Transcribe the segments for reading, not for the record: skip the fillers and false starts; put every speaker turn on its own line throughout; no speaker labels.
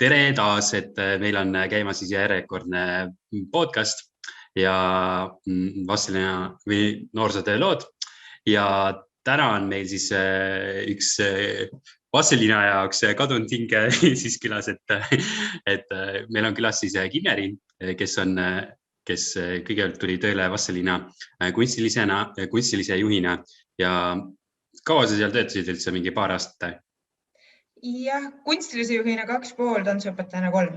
Tere taas, et meil on käimas siis järjekordne podcast ja Vassilina või noorsootöö lood. Ja täna on meil siis üks Vassilina jaoks kadunud hinge siis külas, et meil on külas siis Kinneri, kes kõigepealt tuli tööle Vassilina kunstilise juhina ja kaua sa seal töötasid üldse mingi paar aastat?
Jah, kunstilise juhina 2,5, tantsuõpetajana 3.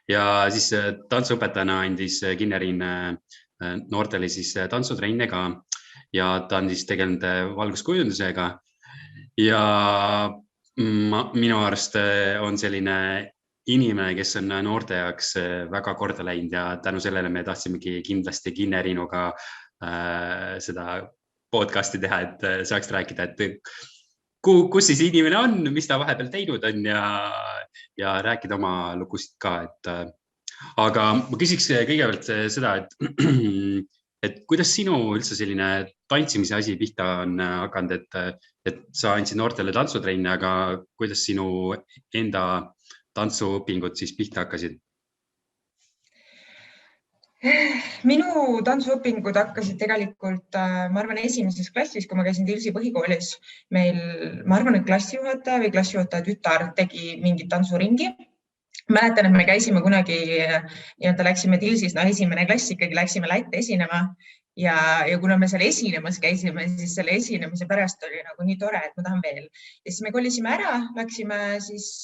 Ja siis tantsuõpetajana andis Kinnerin noortele siis tantsutrenne ka ja ta on siis tegelenud valguskujundusega. Ja minu arust on selline inimene, kes on noorte jaoks väga korda läinud ja tänu sellele me tahtsimegi kindlasti Kinnerinuga seda podcasti teha, et saaks rääkida, et kus siis inimene on, mis ta vahepeal teinud on ja rääkida oma lugusid ka. Aga ma küsiks kõigepealt seda, et kuidas sinu üldse selline tantsimise asi pihta on hakanud, et sa andsid noortele tantsutrenne, aga kuidas sinu enda tantsuõpingud siis pihta hakkasid?
Minu tantsuõpingud hakkasid tegelikult, ma arvan, esimeses klassis, kui ma käisin Tilsi põhikoolis. Meil, ma arvan, et klassijuhataja või klassijuhataja tütar tegi mingit tantsuringi. Mäletan, et me käisime kunagi, läksime Tilsis, esimene klass ikkagi läksime Lätti esinema. Ja kuna me seal esinemas käisime, siis selle esinemise pärast oli nagu nii tore, et ma tahan veel. Ja siis me kolisime ära, läksime siis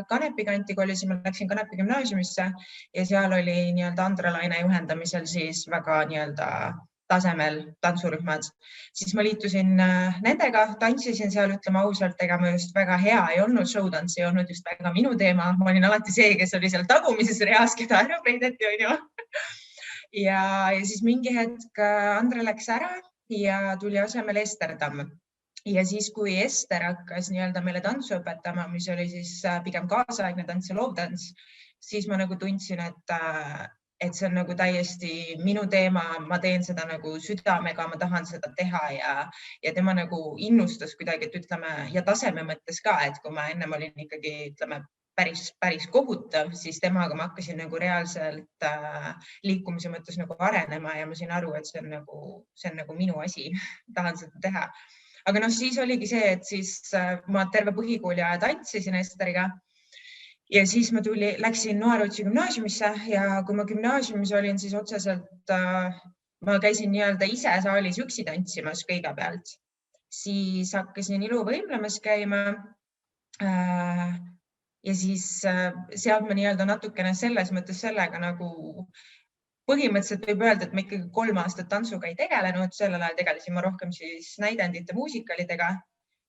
Kanepi kanti, läksin Kanepi gümnaasiumisse ja seal oli Andre Laine juhendamisel siis väga tasemel tantsurühmad. Siis ma liitusin nendega, tantsisin seal, ütleme ausalt, ega ma just väga hea ei olnud, showdance ei olnud just väga minu teema. Ma olin alati see, kes oli seal tagumises reas, keda ära peideti, on ju. Ja siis mingi hetk Andre läks ära ja tuli asemel Ester Tamm. Ja siis, kui Ester hakkas meile tantsu õpetama, mis oli siis pigem kaasaegne tants ja loovtants, siis ma tundsin, et see on täiesti minu teema, ma teen seda südamega, ma tahan seda teha ja tema innustas kuidagi, et ütleme, ja taseme mõttes ka, et kui ma ennem olin ikkagi, ütleme, päris kohutav, siis temaga ma hakkasin reaalselt liikumise mõttes arenema ja ma sain aru, et see on minu asi, tahan seda teha. Aga siis oligi see, et siis ma terve põhikooli aja tantsisin Esteriga ja siis ma läksin Noarootsi gümnaasiumisse ja kui ma gümnaasiumis olin, siis otseselt ma käisin ise saalis üksi tantsimas kõigepealt. Siis hakkasin iluvõimlemas käima ja siis sealt ma natukene selles mõttes sellega põhimõtteliselt võib öelda, et ma ikkagi 3 aastat tantsuga ei tegelenud, sellel ajal tegelesin ma rohkem siis näidendite muusikalidega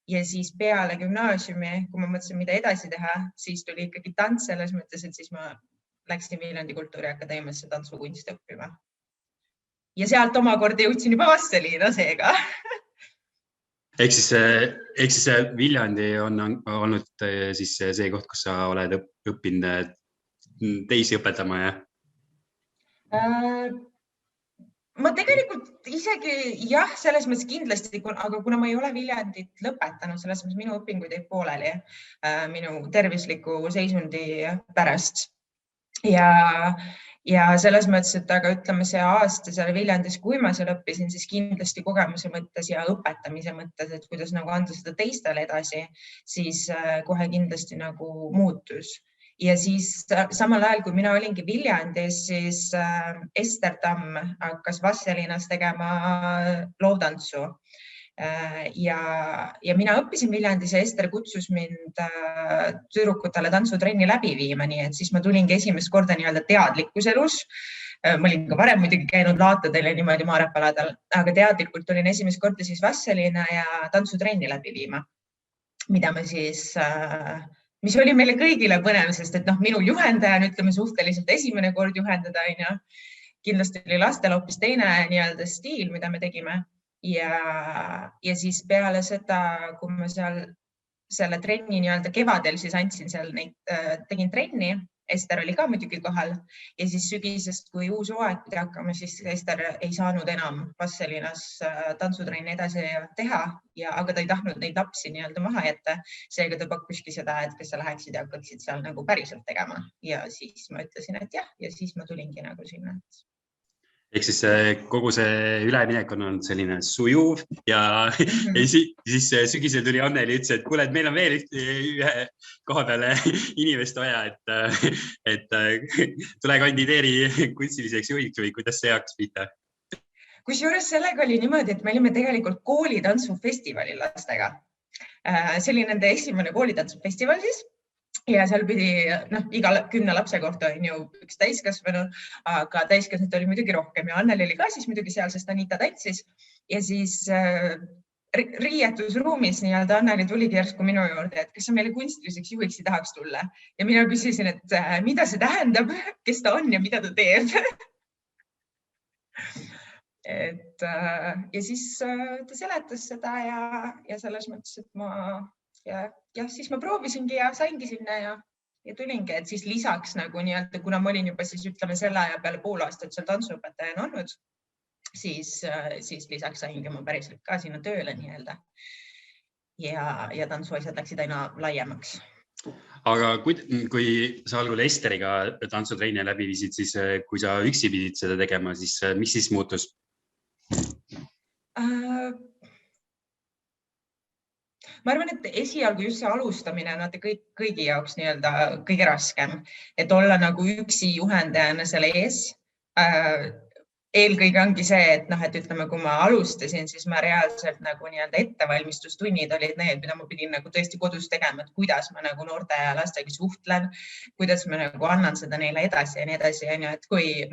ja siis peale gümnaasiumi, kui ma mõtlesin, mida edasi teha, siis tuli ikkagi tants selles mõttes, et siis ma läksin Viljandi Kultuuriakadeemiasse tantsukunsti õppima. Ja sealt omakorda jõudsin juba Vassilina seega.
Ehk siis Viljandi on olnud siis see koht, kus sa oled õppinud teisi õpetama, jah?
Ma tegelikult isegi jah, selles mõttes kindlasti, aga kuna ma ei ole Viljandit lõpetanud, selles mõttes minu õpinguid jäid pooleli minu tervisliku seisundi pärast. Ja selles mõttes, et aga ütleme see aasta seal Viljandis, kui ma seal õppisin, siis kindlasti kogemuse mõttes ja õpetamise mõttes, et kuidas anda seda teistele edasi, siis kohe kindlasti muutus. Ja siis samal ajal, kui mina olingi Viljandis, siis Ester Tamm hakkas Vassilinas tegema loovtantsu. Ja mina õppisin Viljandis ja Ester kutsus mind tüdrukutele tantsutrenni läbi viima, nii et siis ma tulingi esimest korda teadlikkus elus. Ma olin ka varem muidugi käinud laatadel ja niimoodi maarepaladel, aga teadlikult olin esimest korda siis Vassilina ja tantsutrenni läbi viima, mida me siis... mis oli meile kõigile põnev, sest et minu juhendaja on, ütleme, suhteliselt esimene kord juhendada, kindlasti oli lastel hoopis teine stiil, mida me tegime. Ja siis peale seda, kui ma seal selle trenni kevadel siis andsin seal tegin trenni Ester oli ka muidugi kohal ja siis sügisest, kui uus hooaeg pidi hakkama, siis Ester ei saanud enam Vastselinas tantsutrenni edasi teha aga ta ei tahtnud neid lapsi nii-öelda maha jätta. Seega ta pakkuski seda, et kes sa läheksid ja hakkaksid seal nagu päriselt tegema ja siis ma ütlesin, et jah, ja siis ma tulingi nagu sinna.
Ehk siis kogu see üleminek on olnud selline sujuv ja siis sügisel tuli Anneli ja ütles, et kuule, et meil on veel ühe koha peale inimest vaja, et tule kandideeri kunstiliseks juhiks või kuidas see hakkas pihta?
Kusjuures sellega oli niimoodi, et me olime tegelikult koolitantsufestivalil lastega. See oli nende esimene koolitantsufestival siis. Ja seal pidi, iga 10 lapse kohta on ju üks täiskasvanu, aga täiskasvanud oli muidugi rohkem ja Anneli oli ka siis muidugi seal, sest Anita tantsis. Ja siis riietusruumis nii-öelda Anneli tuligi järsku minu juurde, et kas sa meile kunstiliseks juhiks ei tahaks tulla. Ja mina küsisin, et mida see tähendab, kes ta on ja mida ta teeb. Ja siis ta seletas seda ja selles mõttes, et siis ma proovisingi ja saingi sinna ja tulingi, et siis lisaks nagu nii-öelda, kuna ma olin juba siis ütleme selle aja peale pool aastat seal tantsuõpetajana olnud, siis lisaks saingi ma päriselt ka sinna tööle nii-öelda ja tantsuasjad läksid aina laiemaks.
Aga kui sa algul Esteriga tantsutreine läbi viisid, siis kui sa üksi pidid seda tegema, siis mis siis muutus?
Ma arvan, et esialgu just see alustamine on kõigi jaoks nii-öelda kõige raskem, et olla nagu üksi juhendajana selle ees. Eelkõige ongi see, et ütleme, kui ma alustasin, siis ma reaalselt nagu nii-öelda ettevalmistustunnid olid need, mida ma pidin nagu tõesti kodus tegema, et kuidas ma nagu noorte ja lastega suhtlen, kuidas ma nagu annan seda neile edasi ja nii edasi. Et kui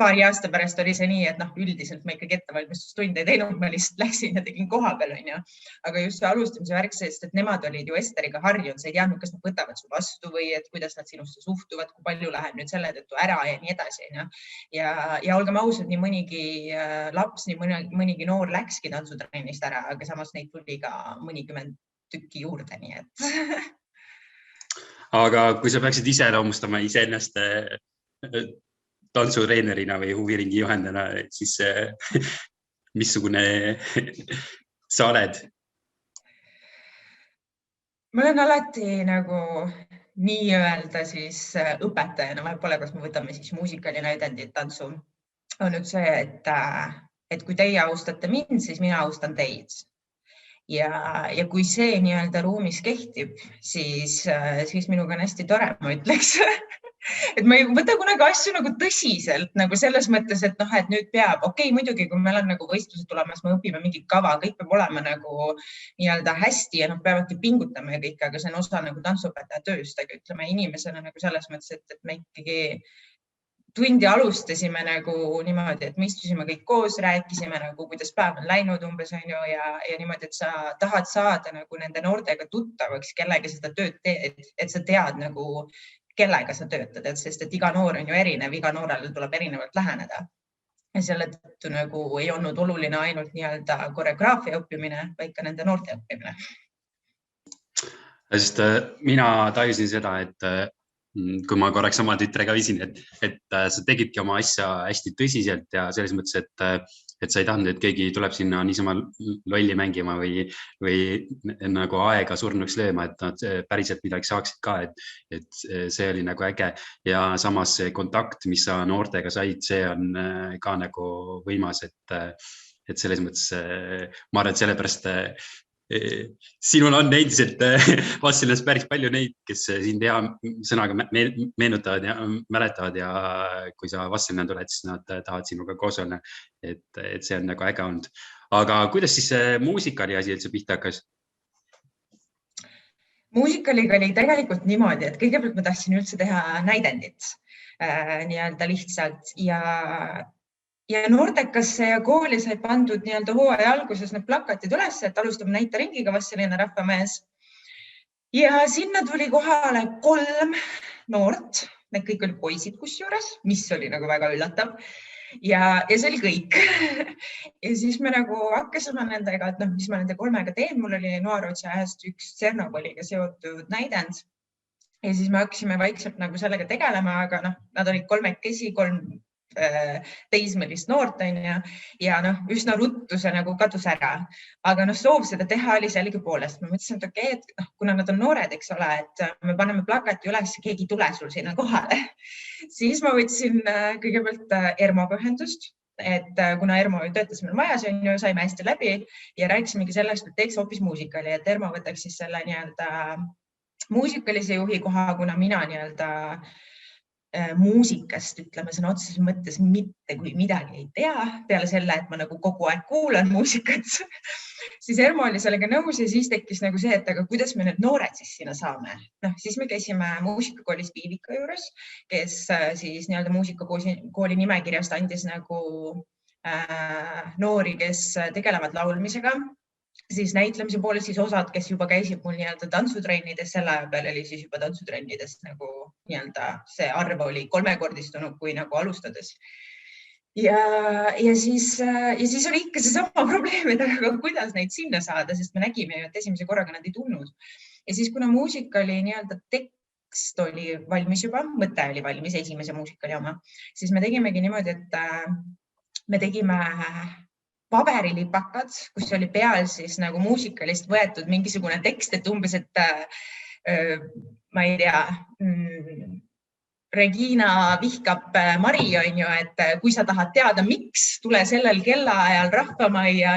paari aasta pärast oli see nii, et üldiselt ma ikkagi ettevalmistustunde ei teinud, ma lihtsalt läksin ja tegin koha peal. Aga just see alustamise värk, sest et nemad olid ju Esteriga harjunud, sa ei teadnud, kas nad võtavad su vastu või et kuidas nad sinusse suhtuvad, kui palju läheb nüüd selle tõttu ära ja nii edasi. Ja olgem ausad, nii mõnigi laps, nii mõnigi noor läkski tantsutrennist ära, aga samas neid tuli ka mõnikümmend tükki juurde. Nii et.
Aga kui sa peaksid iseloomustama iseennast tantsutreenerina või huviringi juhendana, siis missugune sa oled?
Ma olen alati nagu nii-öelda siis õpetajana, võib-olla kas me võtame siis muusikaline edendit tantsu, on nüüd see, et kui teie austate mind, siis mina austan teid. Ja kui see nii-öelda ruumis kehtib, siis minuga on hästi tore, ma ütleks. Et ma ei võta kunagi asju nagu tõsiselt, nagu selles mõttes, et nüüd peab, muidugi, kui meil on nagu võistlused tulemas, me õpime mingit kava, kõik peab olema nagu nii-öelda hästi ja peavadki pingutama ja kõik, aga see on osa nagu tantsuõpetaja tööst, aga ütleme inimesena nagu selles mõttes, et me ikkagi tundi alustasime nagu niimoodi, et me istusime kõik koos, rääkisime nagu, kuidas päev on läinud umbes ja niimoodi, et sa tahad saada nagu nende noortega tuttavaks, kellega seda tööd teed, et sa tead nagu, kellega sa töötad, sest et iga noor on ju erinev, iga noorele tuleb erinevalt läheneda. Ja selle tõttu nagu ei olnud oluline ainult nii-öelda koreograafia õppimine, vaid ka nende noorte õppimine.
Sest mina tajusin seda, et kui ma korraks oma tütrega viisin, et sa tegidki oma asja hästi tõsiselt ja selles mõttes, et sa ei tahtnud, et keegi tuleb sinna niisama lolli mängima või nagu aega surnuks lööma, et nad päriselt midagi saaksid ka, et see oli nagu äge. Ja samas see kontakt, mis sa noortega said, see on ka nagu võimas, et selles mõttes ma arvan, et sellepärast sinul on endiselt Vastselinas päris palju neid, kes sind hea sõnaga meenutavad ja mäletavad ja kui sa Vastseliina tuled, siis nad tahavad sinuga koos olla, et see on nagu äge olnud. Aga kuidas siis muusikali asi üldse pihta hakkas?
Muusikaliga oli tegelikult niimoodi, et kõigepealt ma tahtsin üldse teha näidendit nii-öelda lihtsalt ja noortekasse ja kooli sai pandud nii-öelda hooaja alguses need plakatid üles, et alustame näiteringiga Vastseliina rahvamees. Ja sinna tuli kohale 3 noort, need kõik olid poisid kusjuures, mis oli nagu väga üllatav. Ja see oli kõik. Ja siis me nagu hakkasime nendega, et mis ma nende 3-ga teen, mul oli Noarootsi ajast üks Tšernobõliga seotud näidend. ja siis me hakkasime vaikselt nagu sellega tegelema, aga noh, nad olid kolmekesi, 3 teismelist noort ja noh, üsna ruttu see nagu kadus ära, aga noh, soov seda teha oli sellegipoolest. Ma mõtlesin, et okei, et noh, kuna nad on noored, eks ole, et me paneme plakati üles, keegi ei tule sul sinna kohale. Siis ma võtsin kõigepealt Ermoga ühendust, et kuna Ermo töötas meil majas, saime hästi läbi ja rääkisimegi sellest, et teeks hoopis muusikali, et Ermo võtaks siis selle nii-öelda muusikalise juhi koha, kuna mina nii-öelda muusikast, ütleme sõna otseses mõttes mitte kui midagi ei tea, peale selle, et ma nagu kogu aeg kuulan muusikat, siis Ermo oli sellega nõus ja siis tekkis nagu see, et aga kuidas me need noored siis sinna saame. Noh, siis me käisime muusikakoolis Viivika juures, kes siis nii-öelda muusikakooli nimekirjast andis nagu noori, kes tegelevad laulmisega, siis näitlemise poole, siis osad, kes juba käisid mul nii-öelda tantsutrennides, selle aja peal oli siis juba tantsutrennides nagu nii-öelda see arv oli 3-kordistunud, kui nagu alustades. Ja siis oli ikka see sama probleem, et aga kuidas neid sinna saada, sest me nägime, et esimese korraga nad ei tulnud. Ja siis, kuna muusikali nii-öelda tekst oli valmis juba, mõte oli valmis, esimese muusikali oma, siis me tegimegi niimoodi, et me tegime paberilipakad, kus oli peal siis nagu muusikalist võetud mingisugune tekst, et umbes, et ma ei tea, Regina vihkab Mari, et kui sa tahad teada, miks, tule sellel kellaajal Rahvamajja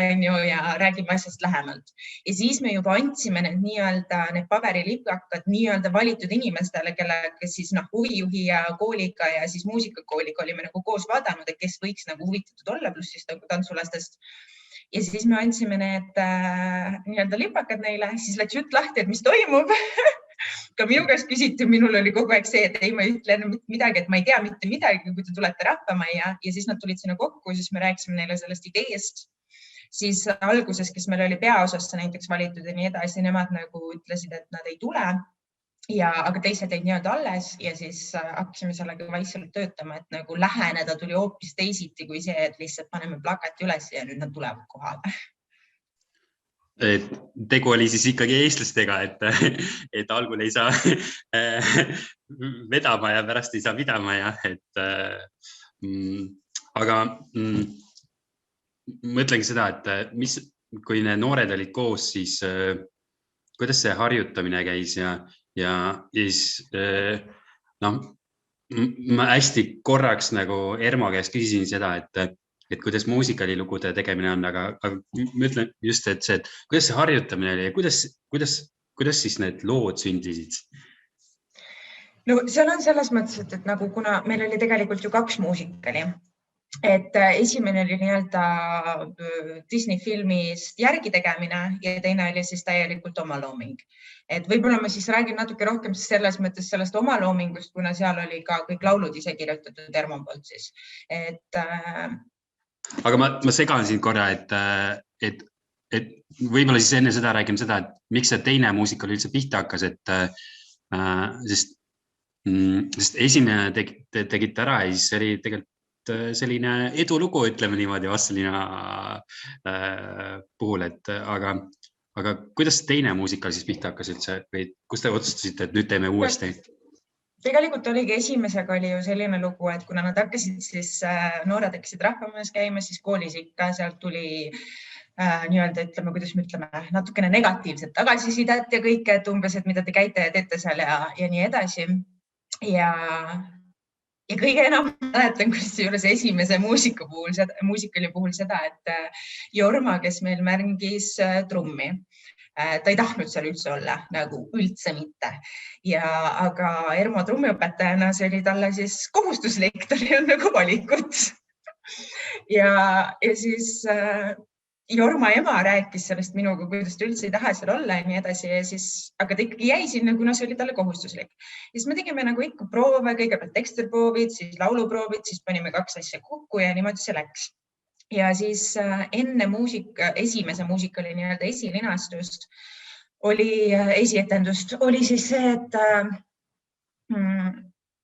ja räägime asjast lähemalt. Ja siis me juba andsime need paberilipakad nii-öelda valitud inimestele, kes siis huvijuhi ja kooliga ja siis muusikakooliga olime nagu koos vaadanud, et kes võiks nagu huvitatud olla, pluss siis nagu tantsulastest. Ja siis me andsime need nii-öelda lipakad neile, siis läks jutt lahti, et mis toimub. Ka minu käest küsiti, minul oli kogu aeg see, et ei, ma ei ütle enam midagi, et ma ei tea mitte midagi, kui te tulete Rahvamajja ja siis nad tulid sinna kokku, siis me rääkisime neile sellest ideest. Siis alguses, kes meil oli peaosasse näiteks valitud ja nii edasi, nemad nagu ütlesid, et nad ei tule, aga teised jäid nii-öelda alles ja siis hakkasime sellega vaikselt töötama, et nagu läheneda tuli hoopis teisiti kui see, et lihtsalt paneme plakati üles ja nüüd nad tulevad kohale.
Tegu oli siis ikkagi eestlastega, et algul ei saa vedama ja pärast ei saa pidama. Aga mõtlengi seda, et kui need noored olid koos, siis kuidas see harjutamine käis ja siis ma hästi korraks nagu Ermo käest küsisin seda, et kuidas muusikalilugude tegemine on, aga ma ütlen just, et kuidas see harjutamine oli ja kuidas siis need lood sündisid?
No seal on selles mõttes, et nagu kuna meil oli tegelikult ju 2 muusikali, et esimene oli nii-öelda Disney filmist järgi tegemine ja teine oli siis täielikult omalooming. Et võib-olla ma siis räägin natuke rohkem selles mõttes sellest omaloomingust, kuna seal oli ka kõik laulud ise kirjutatud Ermo poolt siis.
Aga ma segan sind korra, et võib-olla siis enne seda räägime seda, et miks see teine muusikal üldse pihta hakkas, sest esimene tegite ära ja siis oli tegelikult selline edulugu, ütleme niimoodi Vastseliina puhul, aga kuidas teine muusikal siis pihta hakkas üldse või kus te otsustasite, et nüüd teeme uuesti?
Tegelikult oligi esimesega oli ju selline lugu, et kuna nad hakkasid siis, noored hakkasid Rahvamajas käima, siis koolis ikka sealt tuli nii-öelda, ütleme, kuidas me ütleme, natukene negatiivset tagasisidet ja kõike, et umbes, et mida te käite ja teete seal ja nii edasi. Ja kõige enam mäletan, kus juures esimese muusikali puhul seda, et Jorma, kes meil mängis trummi, ta ei tahtnud seal üldse olla, nagu üldse mitte. Aga Ermo trummiõpetajana see oli talle siis kohustuslik, tal ei olnud nagu valikut. Ja siis Jorma ema rääkis sellest minuga, kuidas ta üldse ei taha seal olla ja nii edasi, aga ta ikkagi jäi sinna, kuna see oli talle kohustuslik. Siis me tegime nagu ikka proove, kõigepealt tekstiproovid, siis lauluproovid, siis panime 2 asja kokku ja niimoodi see läks. Ja siis enne esimese muusikali nii-öelda esilinastust oli esietendust, oli siis see, et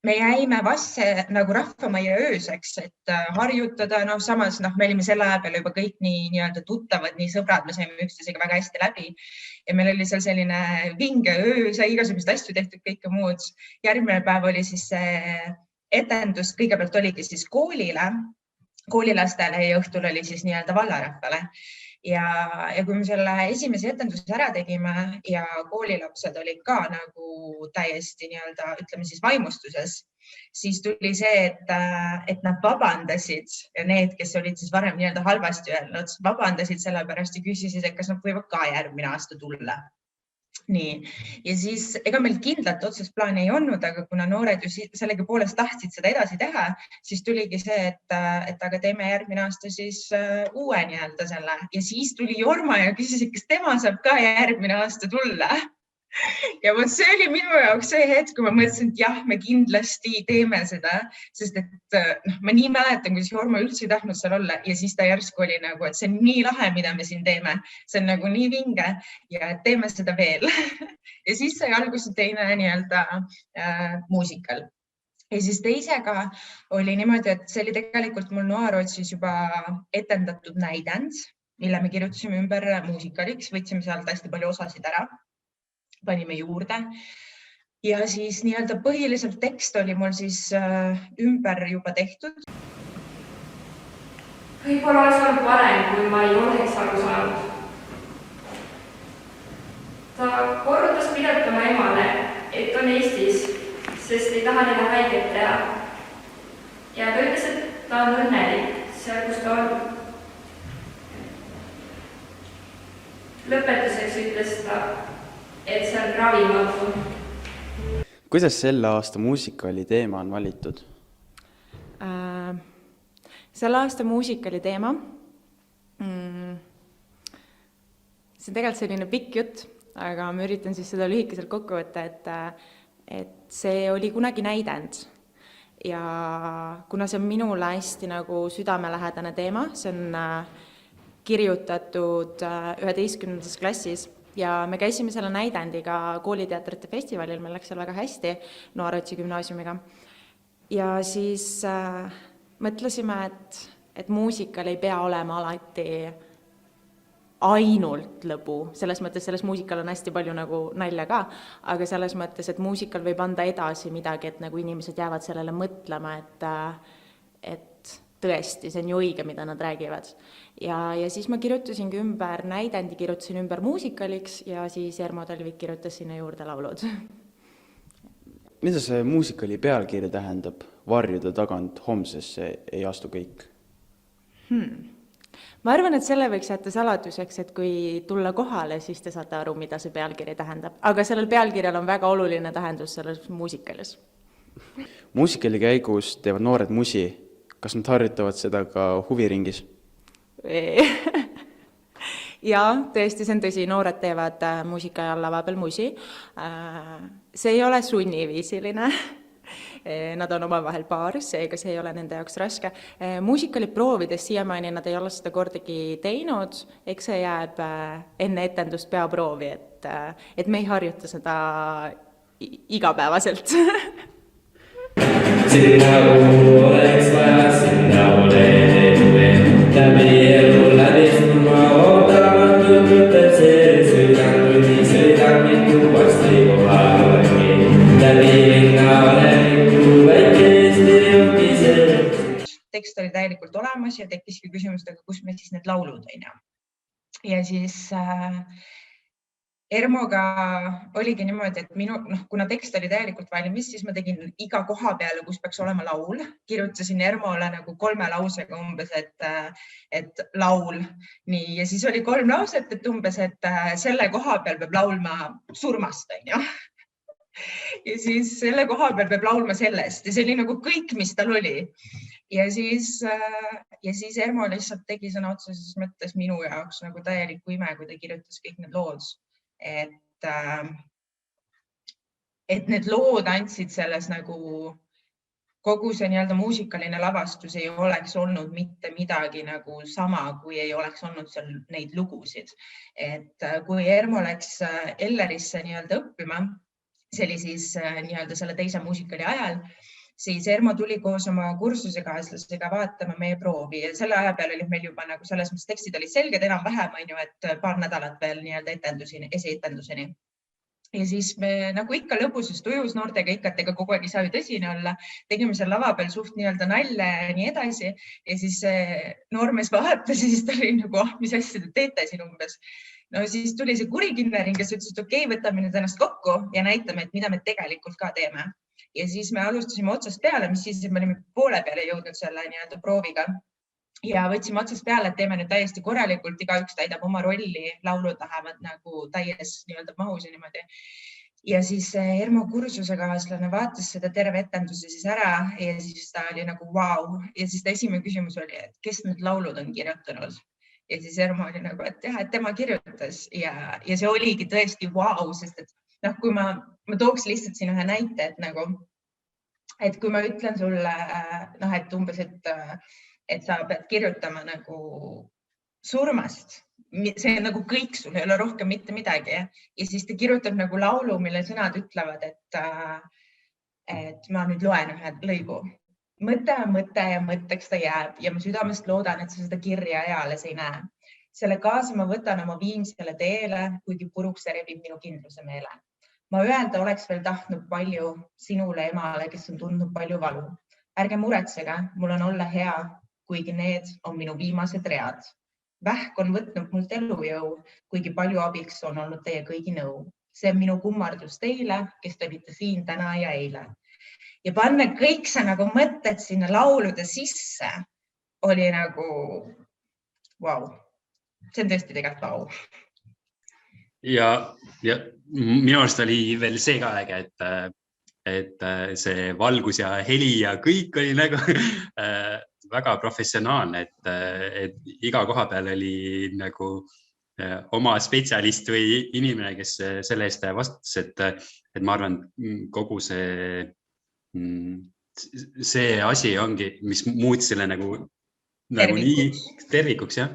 me jäime Vasse nagu Rahvamajja ööseks, et harjutada, samas me olime selle aja peal juba kõik nii-öelda tuttavad, nii sõbrad, me saime üksteisega väga hästi läbi ja meil oli seal selline vinge öö, sai igasuguseid asju tehtud, kõike muud. Järgmine päev oli siis see etendus, kõigepealt oligi siis koolilastele ja õhtul oli siis nii-öelda vallarahvale. Ja kui me selle esimese etenduse ära tegime ja koolilapsed olid ka nagu täiesti nii-öelda, ütleme siis vaimustuses, siis tuli see, et nad vabandasid ja need, kes olid siis varem nii-öelda halvasti öelnud, vabandasid selle pärast ja küsisid, et kas nad võivad ka järgmine aasta tulla. Nii. Ja siis ega meil kindlalt otsest plaani ei olnud, aga kuna noored ju sellegi poolest tahtsid seda edasi teha, siis tuligi see, et aga teeme järgmine aasta siis uue nii-öelda selle ja siis tuli Jorma ja küsis, kas tema saab ka järgmine aasta tulla. Ja see oli minu jaoks see hetk, kui ma mõtlesin, et jah, me kindlasti teeme seda, sest et ma nii mäletan, kuidas Jorma üldse ei tahtnud seal olla ja siis ta järsku oli nagu, et see on nii lahe, mida me siin teeme. See on nagu nii vinge ja teeme seda veel. Ja siis sai alguse teine nii-öelda muusikal. Ja siis teisega oli niimoodi, et see oli tegelikult mul Noarootsis juba etendatud näidend, mille me kirjutasime ümber muusikaliks, võtsime sealt hästi palju osasid ära. Panime juurde ja siis nii-öelda põhiliselt tekst oli mul siis ümber juba tehtud.
Võib-olla oleks olnud parem, kui ma ei oleks aru saanud. Ta korrutas pidevalt oma emale, et on Eestis, sest ei taha neile haiget teha. Ja ta ütles, et ta on õnnelik seal, kus ta on. Lõpetuseks ütles ta, et see on ravimatu.
Kuidas selle aasta muusikali teema on valitud?
Selle aasta muusikali teema, see on tegelikult selline pikk jutt, aga ma üritan siis seda lühikeselt kokku võtta, et see oli kunagi näidend. Ja kuna see on minule hästi nagu südamelähedane teema, see on kirjutatud 11. klassis, ja me käisime selle näidendiga kooliteatrite festivalil, meil läks seal väga hästi Noarootsi gümnaasiumiga. Ja siis mõtlesime, et muusikal ei pea olema alati ainult lõbu. Selles mõttes, selles muusikal on hästi palju nagu nalja ka, aga selles mõttes, et muusikal võib anda edasi midagi, et nagu inimesed jäävad sellele mõtlema, et tõesti, see on ju õige, mida nad räägivad. Ja siis ma kirjutasingi ümber näidendi, kirjutasin ümber muusikaliks ja siis Ermo Talvik kirjutas sinna juurde laulud.
Mida see muusikali pealkiri tähendab? Varjude tagant homsesse ei astu kõik?
Ma arvan, et selle võiks jätta saladuseks, et kui tulla kohale, siis te saate aru, mida see pealkiri tähendab. Aga sellel pealkirjal on väga oluline tähendus selles muusikalis.
Muusikali käigus teevad noored musi. Kas nad harjutavad seda ka huviringis?
Ja, tõesti, see on tõsi, noored teevad muusika ja lava peal musi. See ei ole sunniviisiline. Nad on omavahel paaris, seega see ei ole nende jaoks raske. Muusikali proovides siiamaani nad ei ole seda kordagi teinud, eks see jääb enne etendust peaproovi, et me ei harjuta seda igapäevaselt.
Sinna oleks vaja, sinna ole enda meie elu läbi surma ootamatult mõtleb see sõidan, kui sõidan mitu varsti kohal olengi. Läbi linna oleviku väikesti ongi see.
Tekst oli täielikult olemas ja tekkiski küsimustega, kus me siis need laulud on. Ja siis Ermoga oligi niimoodi, et kuna tekst oli täielikult valmis, siis ma tegin iga koha peale, kus peaks olema laul. Kirjutasin Ermole nagu 3 lausega umbes, et laul. Nii, ja siis oli 3 lauset, et umbes, et selle koha peal peab laulma surmast. Ja siis selle koha peal peab laulma sellest ja see oli nagu kõik, mis tal oli. Ja siis Ermo lihtsalt tegi sõna otseses mõttes minu jaoks nagu täieliku ime, kui ta kirjutas kõik need lood. Et need lood andsid selles nagu kogu see nii-öelda muusikaline lavastus ei oleks olnud mitte midagi nagu sama, kui ei oleks olnud seal neid lugusid. Et kui Ermo läks Ellerisse nii-öelda õppima, see oli siis nii-öelda selle teise muusikali ajal, siis Ermo tuli koos oma kursusekaaslasega vaatama meie proovi ja selle aja peal olid meil juba nagu selles mõttes tekstid olid selged enam-vähem, et paar nädalat veel nii-öelda esietenduseni. Ja siis me nagu ikka lõbusest ujus noortega ikka, et ega kogu aeg ei saa ju tõsine olla. Tegime seal lava peal suht nii-öelda nalja ja nii edasi. Ja siis noormees vaatas ja siis ta oli nagu, mis asja te teete siin umbes. No siis tuli see kuri Kinnering, kes ütles, et okei, võtame nüüd ennast kokku ja näitame, et mida me tegelikult ka teeme. Ja siis me alustasime otsast peale, mis siis me olime poole peale jõudnud selle nii-öelda prooviga. Ja võtsime otsast peale, et teeme nüüd täiesti korralikult, igaüks täidab oma rolli, laulud lähevad nagu täies nii-öelda mahus ja niimoodi. Ja siis Ermo kursusekaaslane vaatas seda terve etenduse siis ära ja siis ta oli nagu vau. Ja siis ta esimene küsimus oli, et kes need laulud on kirjutanud? Ja siis Ermo oli nagu, et jah, et tema kirjutas ja see oligi tõesti vau, sest et kui ma tooks lihtsalt siin ühe näite, et kui ma ütlen sulle, et umbes, et sa pead kirjutama nagu surmast, see on nagu kõik, sul ei ole rohkem mitte midagi ja siis ta kirjutab nagu laulu, mille sõnad ütlevad, et ma nüüd loen ühe lõigu. Mõte on mõte ja mõtteks ta jääb ja ma südamest loodan, et sa seda kirja eales ei näe. Selle kaasa ma võtan oma viimsele teele, kuigi puruks see rebib minu kindluse meele. Ma öelda oleks veel tahtnud palju sinule emale, kes on tundnud palju valu. Ärge muretsege, mul on olla hea, kuigi need on minu viimased read. Vähk on võtnud mult elujõu, kuigi palju abiks on olnud teie kõigi nõu. See on minu kummardus teile, kes te olite siin täna ja eile. Ja panna kõik see nagu mõtted sinna laulude sisse oli nagu vau. See on tõesti tegelikult vau.
Ja minu arust oli veel see ka äge, et see valgus ja heli ja kõik oli nagu väga professionaalne, et iga koha peal oli nagu oma spetsialist või inimene, kes selle eest vastutas, et ma arvan, kogu see asi ongi, mis muutis selle nagu nii tervikuks, jah.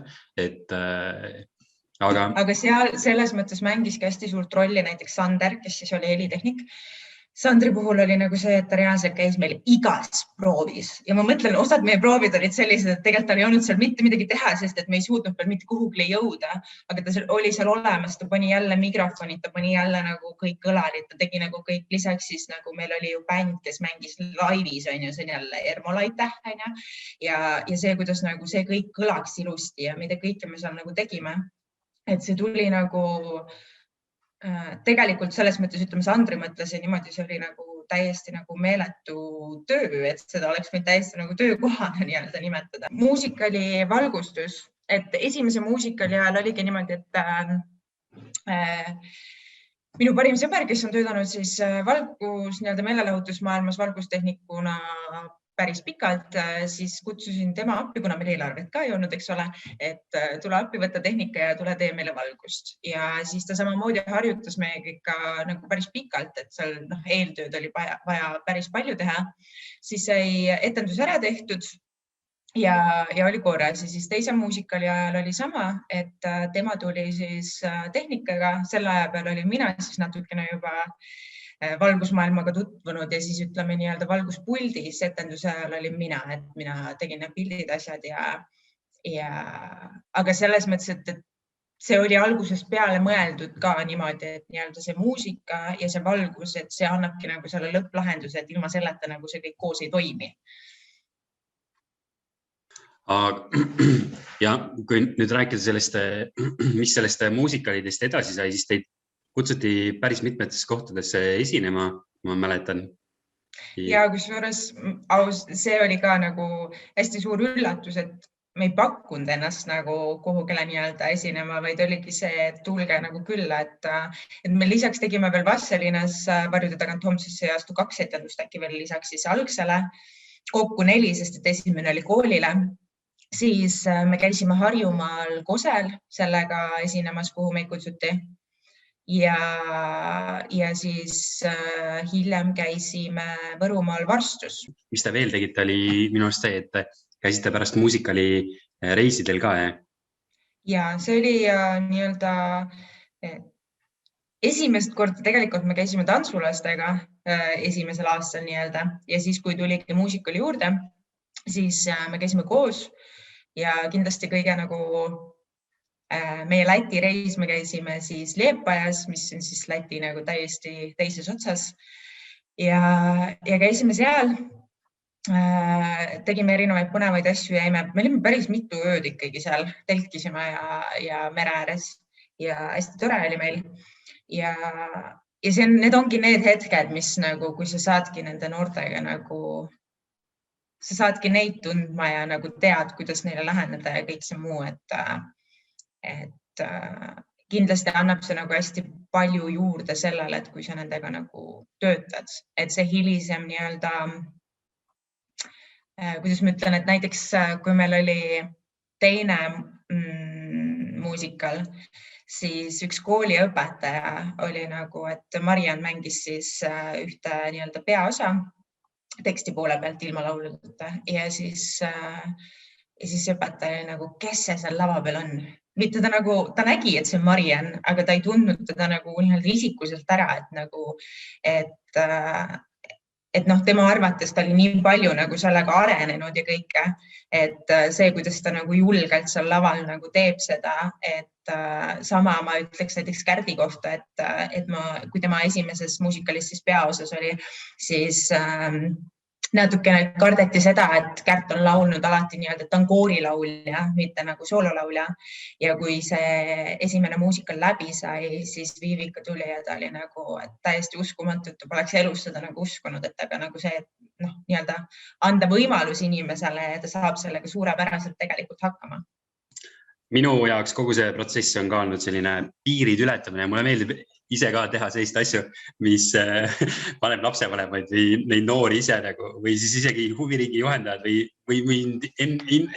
Aga seal selles mõttes mängiski hästi suurt rolli näiteks Sander, kes siis oli helitehnik. Sandri puhul oli nagu see, et ta reaalselt käis meil igas proovis ja ma mõtlen, osad meie proovid olid sellised, et tegelikult tal ei olnud seal mitte midagi teha, sest et me ei suutnud veel mitte kuhugile jõuda, aga ta oli seal olemas, ta pani jälle mikrofonid, ta pani jälle nagu kõik kõlarid, ta tegi nagu kõik, lisaks siis nagu meil oli ju bänd, kes mängis laivis, see on jälle Ermo Laiteh, ja see, kuidas nagu see kõik kõlaks ilusti ja mida kõike me seal nagu tegime, et see tuli nagu tegelikult selles mõttes, ütleme, Sandri mõtles ja niimoodi see oli nagu täiesti nagu meeletu töö, et seda oleks võinud täiesti nagu töökohana nii-öelda nimetada. Muusikali valgustus, et esimese muusikali ajal oligi niimoodi, et minu parim sõber, kes on töötanud siis valgus nii-öelda meelelahutusmaailmas valgustehnikuna päris pikalt, siis kutsusin tema appi, kuna meil eelarvet ka ei olnud, eks ole, et tule appi võtta tehnika ja tule tee meile valgust. Ja siis ta samamoodi harjutas meiega ikka nagu päris pikalt, et seal eeltööd oli vaja päris palju teha. Siis sai etendus ära tehtud ja oli korras. Ja siis teise muusikali ajal oli sama, et tema tuli siis tehnikaga, selle aja peal oli mina siis natukene juba valgusmaailmaga tutvunud ja siis ütleme nii-öelda valguspuldis etenduse ajal olin mina, et mina tegin need pildid, asjad aga selles mõttes, et see oli algusest peale mõeldud ka niimoodi, et nii-öelda see muusika ja see valgus, et see annabki nagu selle lõpplahenduse, et ilma selleta nagu see kõik koos ei toimi.
Ja kui nüüd rääkida sellest, mis sellest muusikalidest edasi sai, siis teid kutsuti päris mitmetes kohtadesse esinema, ma mäletan.
Ja kusjuures see oli ka nagu hästi suur üllatus, et me ei pakkunud ennast nagu kuhugile nii-öelda esinema, vaid oligi see, et tulge nagu külla, et me lisaks tegime veel Vastselinas varjude tagant homsesse ja astu 2 etendust äkki veel lisaks siis algsele, kokku 4, sest et esimene oli koolile. Siis me käisime Harjumaal Kosel sellega esinemas, kuhu meid kutsuti. Ja siis hiljem käisime Võrumaal Varstus.
Mis te veel tegite, oli minu arust see, et käisite pärast muusikali reisidel ka, jah?
Ja see oli nii-öelda esimest korda tegelikult me käisime tantsulastega esimesel aastal nii-öelda ja siis, kui tuligi muusikali juurde, siis me käisime koos ja kindlasti kõige nagu meie Läti reis me käisime siis Liepajas, mis on siis Läti nagu täiesti teises otsas ja käisime seal. Tegime erinevaid põnevaid asju ja me olime päris mitu ööd ikkagi seal, telkisime ja mere ääres ja hästi tore oli meil. Ja need ongi need hetked, mis nagu, kui sa saadki nende noortega nagu, sa saadki neid tundma ja nagu tead, kuidas neile läheneda ja kõik see muu, et kindlasti annab see nagu hästi palju juurde sellele, et kui sa nendega nagu töötad, et see hilisem nii-öelda, kuidas ma ütlen, et näiteks kui meil oli teine muusikal, siis üks kooliõpetaja oli nagu, et Mariann mängis siis ühte nii-öelda peaosa teksti poole pealt ilma lauludeta ja siis õpetaja oli nagu, kes see seal lava peal on? Mitte ta nägi, et see on Mariann, aga ta ei tundnud teda nagu isikuselt ära, et tema arvates ta oli nii palju nagu sellega arenenud ja kõike, et see, kuidas ta nagu julgelt seal laval nagu teeb seda, et sama ma ütleks näiteks Kärdi kohta, et kui tema esimeses muusikalis siis peaosas oli, siis natukene kardeti seda, et Kärt on laulnud alati nii-öelda, et ta on koorilaulja, mitte nagu soololaulja. Ja kui see esimene muusikal läbi sai, siis Viivika tuli ja ta oli nagu täiesti uskumatu, et ta poleks elus seda nagu uskunud, et aga nagu see, nii-öelda anda võimalus inimesele ja ta saab sellega suurepäraselt tegelikult hakkama.
Minu jaoks kogu see protsess on ka olnud selline piirid ületamine. Mulle meeldib ise ka teha sellist asju, mis paneb lapsevanemaid või neid noori ise nagu, või siis isegi huviringi juhendajad või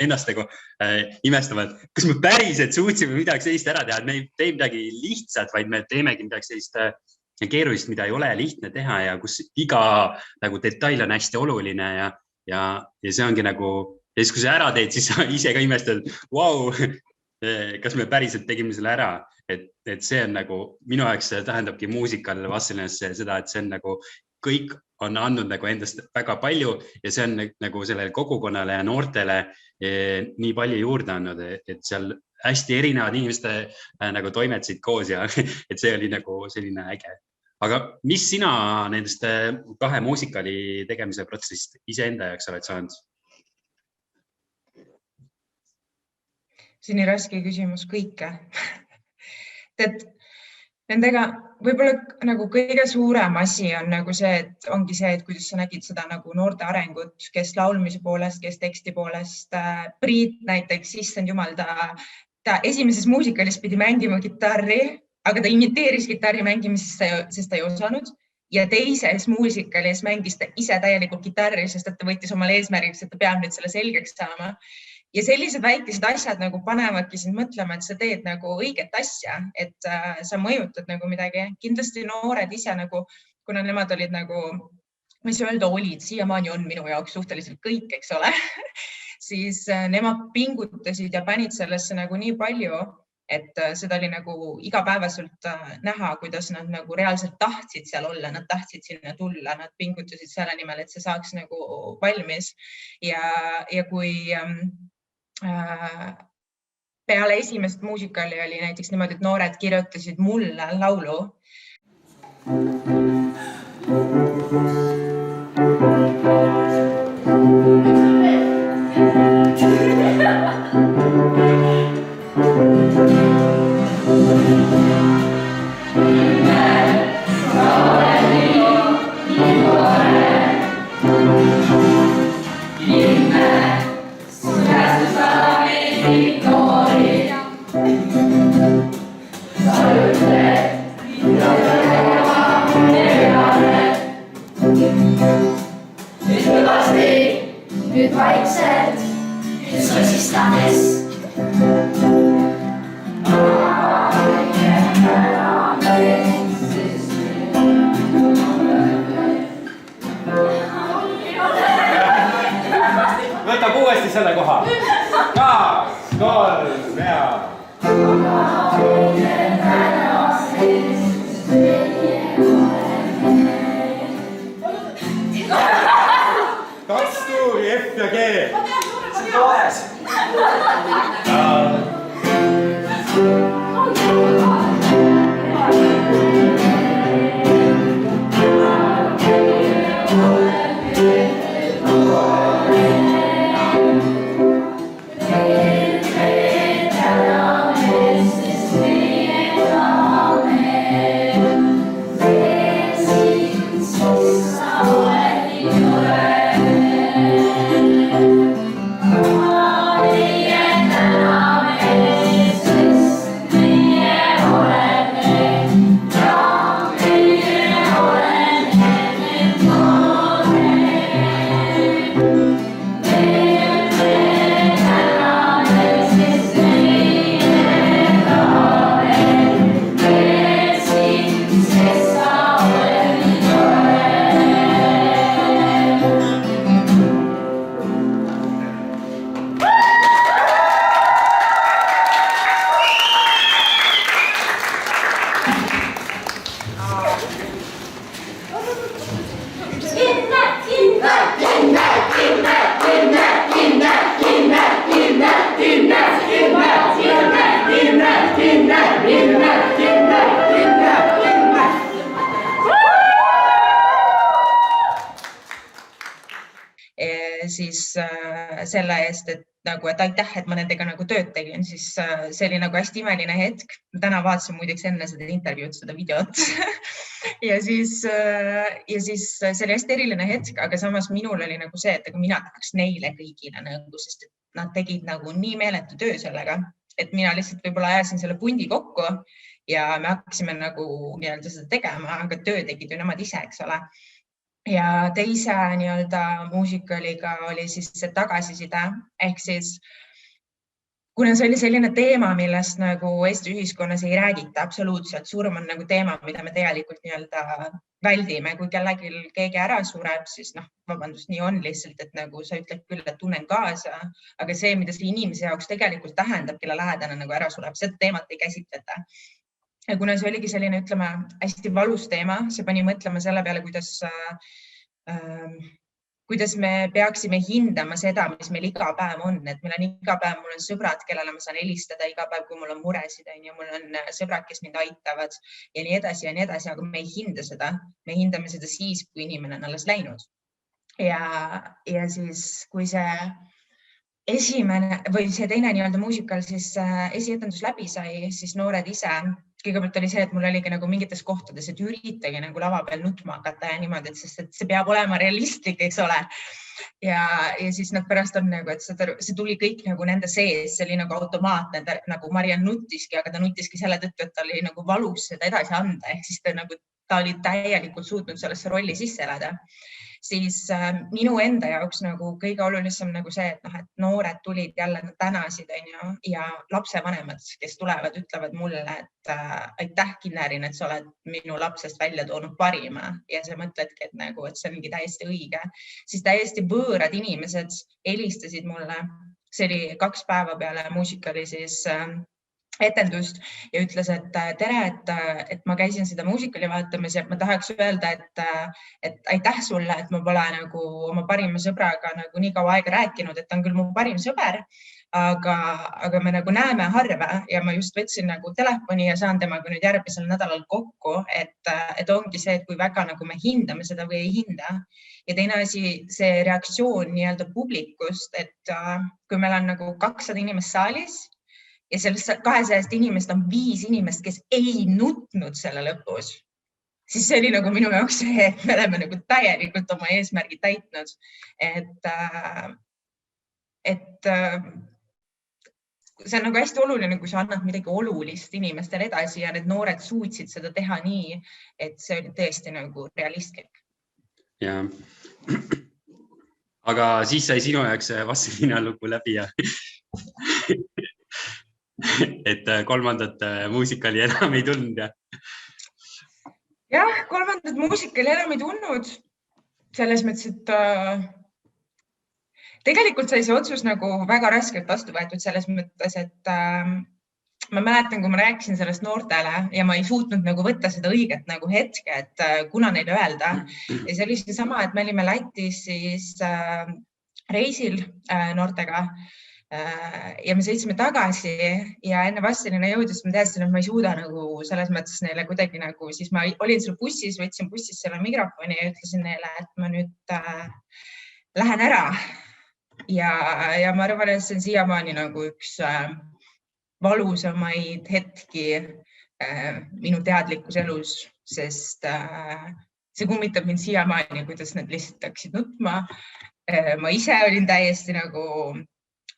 ennast nagu imestavad, kas me päriselt suutsime midagi sellist ära teha, et me ei tee midagi lihtsat, vaid me teemegi midagi sellist keerulist, mida ei ole lihtne teha ja kus iga nagu detail on hästi oluline ja see ongi nagu, ja siis kui sa ära teed, siis sa ise ka imestad, wow, kas me päriselt tegime selle ära, et see on nagu, minu jaoks tähendabki muusikal Vastselinas seda, et see on nagu, kõik on andnud nagu endast väga palju ja see on nagu sellele kogukonnale ja noortele nii palju juurde andnud, et seal hästi erinevad inimeste nagu toimetasid koos ja et see oli nagu selline äge. Aga mis sina nendest kahe muusikali tegemise protsessist iseenda jaoks oled saanud?
See on nii raske küsimus kõike. Et nendega võib-olla nagu kõige suurem asi on nagu see, et ongi see, et kuidas sa nägid seda nagu noorte arengut, kes laulmise poolest, kes teksti poolest. Priit näiteks, issand jumal, ta esimeses muusikalis pidi mängima kitarri, aga ta imiteeris kitarri mängimist, sest ta ei osanud. Ja teises muusikalis mängis ta ise täielikult kitarri, sest ta võttis omal eesmärgiks, et ta peab nüüd selle selgeks saama. Ja sellised väikesed asjad nagu panevadki sind mõtlema, et sa teed nagu õiget asja, et sa mõjutad nagu midagi. Kindlasti noored ise nagu, kuna nemad olid nagu, ma ei saa öelda, olid, siiamaani on minu jaoks suhteliselt kõik, eks ole, siis nemad pingutasid ja panid sellesse nagu nii palju, et seda oli nagu igapäevaselt näha, kuidas nad nagu reaalselt tahtsid seal olla, nad tahtsid sinna tulla, nad pingutasid selle nimel, et see saaks nagu valmis. Ja kui peale esimest muusikali oli näiteks niimoodi, et noored kirjutasid mulle laulu.
Nüüd vaikselt, nüüd sosistades.
Võtab uuesti selle koha. 2, 3 ja... olümpiakeel. See toes.
Siis selle eest, et aitäh, et ma nendega tööd tegin, siis see oli hästi imeline hetk. Täna vaatasin muideks enne seda intervjuud, seda videot. ja siis see oli hästi eriline hetk, aga samas minul oli see, et mina tahaks neile kõigile, sest nad tegid nii meeletu töö sellega, et mina lihtsalt võib-olla ajasin selle pundi kokku ja me hakkasime seda tegema, aga töö tegid ju nemad ise, eks ole. Ja teise muusikaliga oli siis see tagasiside, ehk siis kuna see oli selline teema, millest Eesti ühiskonnas ei räägita absoluutselt, surm on teema, mida me tegelikult väldime, kui keegi ära sureb, siis vabandust, nii on lihtsalt, et sa ütled küll, et tunnen kaasa, aga see, mida see inimese jaoks tegelikult tähendab, kelle lähedane ära sureb, seda teemat ei käsitleta. Ja kuna see oligi selline, ütleme, hästi valus teema, see pani mõtlema selle peale, kuidas me peaksime hindama seda, mis meil iga päev on, et meil on iga päev, mul on sõbrad, kellele ma saan helistada iga päev, kui mul on muresid, mul on sõbrad, kes mind aitavad ja nii edasi, aga me ei hinda seda. Me hindame seda siis, kui inimene on alles läinud. Ja siis, kui see esimene või see teine muusikal siis esietendus läbi sai, siis noored ise, kõigepealt oli see, et mul oligi mingites kohtades, et üritage lava peal nutma hakata ja niimoodi, et see peab olema realistlik, eks ole. Ja siis nad pärast on, et see tuli kõik nende sees, see oli automaatne, nagu Mariann nutiski, aga ta nutiski selle tõttu, et ta oli valus seda edasi anda, ehk siis ta oli täielikult suutnud sellesse rolli sisse elada. Siis minu enda jaoks kõige olulisem see, et noored tulid jälle, nad tänasid ja lapsevanemad, kes tulevad, ütlevad mulle, et aitäh, Kinnerin, et sa oled minu lapsest välja toonud parima ja sa mõtledki, et see ongi täiesti õige. Siis täiesti võõrad inimesed helistasid mulle, see oli 2 päeva peale muusikali siis etendust ja ütles, et tere, et ma käisin seda muusikali vaatamas ja ma tahaks öelda, et aitäh sulle, et ma pole oma parima sõbraga nii kaua aega rääkinud, et ta on küll mu parim sõber, aga me näeme harva ja ma just võtsin telefoni ja saan temaga nüüd järgmisel nädalal kokku, et ongi see, et kui väga me hindame seda või ei hinda. Ja teine asi, see reaktsioon publikust, et kui meil on 200 inimest saalis, ja sellest 200 inimest on 5 inimest, kes ei nutnud selle lõpus, siis see oli minu jaoks see, et me oleme täielikult oma eesmärgi täitnud. Et see on hästi oluline, kui sa annad midagi olulist inimestele edasi ja need noored suutsid seda teha nii, et see oli tõesti realistlik.
Ja. Aga siis sai sinu jaoks Vassilina lugu läbi ja et 3. muusikali enam ei tulnud ja?
Jah, 3. muusikali enam ei tulnud. Selles mõttes, et tegelikult sai see otsus väga raskelt vastu võetud selles mõttes, et ma mäletan, kui ma rääkisin sellest noortele ja ma ei suutnud võtta seda õiget hetke, et kuna neile öelda. Ja see oli sama, et me olime Lätis siis reisil noortega ja me sõitsime tagasi ja enne Vassilina jõudis, ma teadsin, et ma ei suuda nagu selles mõttes neile kuidagi nagu, siis ma olin seal bussis, võtsin bussis selle mikrofoni ja ütlesin neile, et ma nüüd lähen ära. Ja ma arvan, et see on siiamaani nagu üks valusamaid hetki minu teadlikus elus, sest see kummitab mind siiamaani, kuidas nad lihtsalt hakkasid nutma. Ma ise olin täiesti nagu,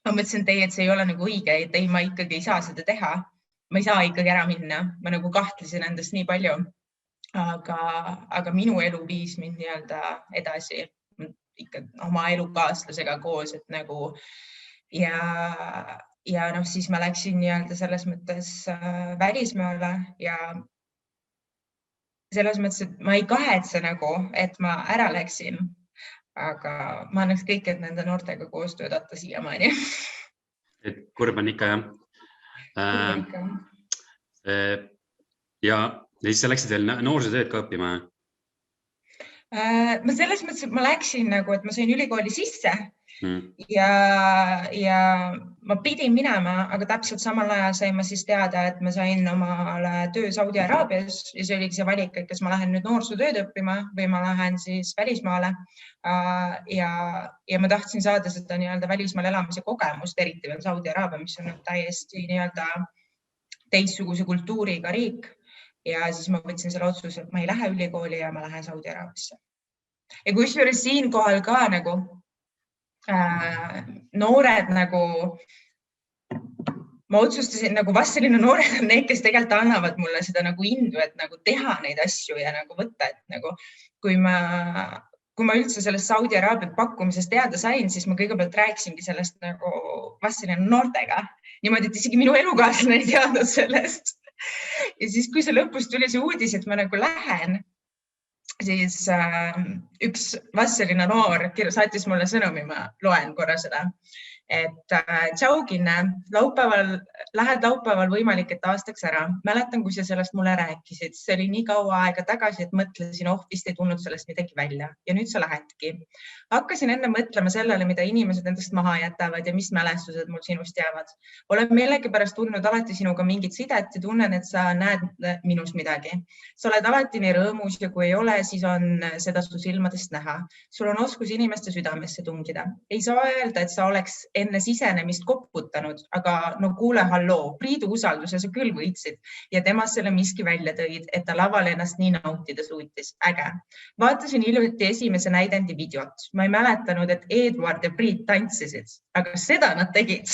ma mõtlesin, et see ei ole nagu õige, et ei, ma ikkagi ei saa seda teha. Ma ei saa ikkagi ära minna. Ma nagu kahtlesin endast nii palju, aga minu elu viis mind nii-öelda edasi ikka oma elukaaslasega koos, et nagu ja noh, siis ma läksin nii-öelda selles mõttes välismaale ja selles mõttes, et ma ei kahetse nagu, et ma ära läksin, aga ma annaks kõik, et nende noortega koos töötada siiamaani.
Et kurb on ikka, jah. Ja siis sa läksid veel noorsootööd ka õppima?
Ma selles mõttes, et ma läksin nagu, et ma sain ülikooli sisse ja ma pidin minema, aga täpselt samal ajal sain ma siis teada, et ma sain omale töö Saudi Araabias ja see oligi see valik, et kas ma lähen nüüd noorsootööd õppima või ma lähen siis välismaale. Ja ma tahtsin saada seda nii-öelda välismaal elamise kogemust, eriti veel Saudi Araabia, mis on täiesti nii-öelda teistsuguse kultuuriga riik. Ja siis ma võtsin selle otsuse, et ma ei lähe ülikooli ja ma lähen Saudi Araabiasse. Ja kusjuures siinkohal ka nagu noored nagu, ma otsustasin nagu Vassilina noored on need, kes tegelikult annavad mulle seda nagu indu, et nagu teha neid asju ja nagu võtta, et nagu kui ma üldse sellest Saudi Araabia pakkumisest teada sain, siis ma kõigepealt rääkisingi sellest nagu Vassilina noortega. Niimoodi, et isegi minu elukaaslane ei teadnud sellest. Ja siis, kui see lõpus tuli see uudis, et ma nagu lähen, siis üks Vassilina noor saatis mulle sõnumi, ma loen korra seda, et tšau, Kinne, lähed laupäeval võimalik, et aastaks ära. Mäletan, kui sa sellest mulle rääkisid. See oli nii kaua aega tagasi, et mõtlesin, vist ei tulnud sellest midagi välja. Ja nüüd sa lähedki. Hakkasin enne mõtlema sellele, mida inimesed endast maha jätavad ja mis mälestused mul sinust jäävad. Olen millegipärast tundnud alati sinuga mingit sidet ja tunnen, et sa näed minus midagi. Sa oled alati nii rõõmus ja kui ei ole, siis on seda su silmadest näha. Sul on oskus inimeste südamesse tungida. Ei saa öelda, et sa oleks enne sisenemist koputanud, aga no kuule, halloo, Priidu usalduse sa küll võitsid ja temast selle miski välja tõid, et ta laval ennast nii nautida suutis. Äge. Vaatasin hiljuti esimese näidendi videot. Ma ei mäletanud, et Eduard ja Priit tantsisid, aga seda nad tegid.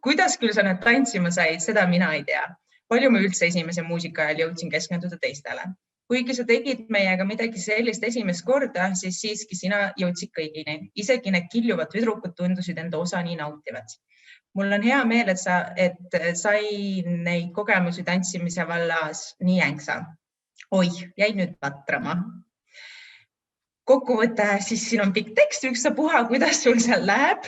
Kuidas küll sa nad tantsima said, seda mina ei tea. Palju ma üldse esimese muusika ajal jõudsin keskenduda teistele. Kuigi sa tegid meiega midagi sellist esimest korda, siis siiski sina jõudsid kõigini. Isegi need kiljuvad tüdrukud tundusid enda osa nii nautivad. Mul on hea meel, et sain neid kogemusi tantsimise vallas nii ängsa. Oi, jäi nüüd patrama. Kokkuvõte, siis siin on pikk tekst, ükstapuha, kuidas sul seal läheb.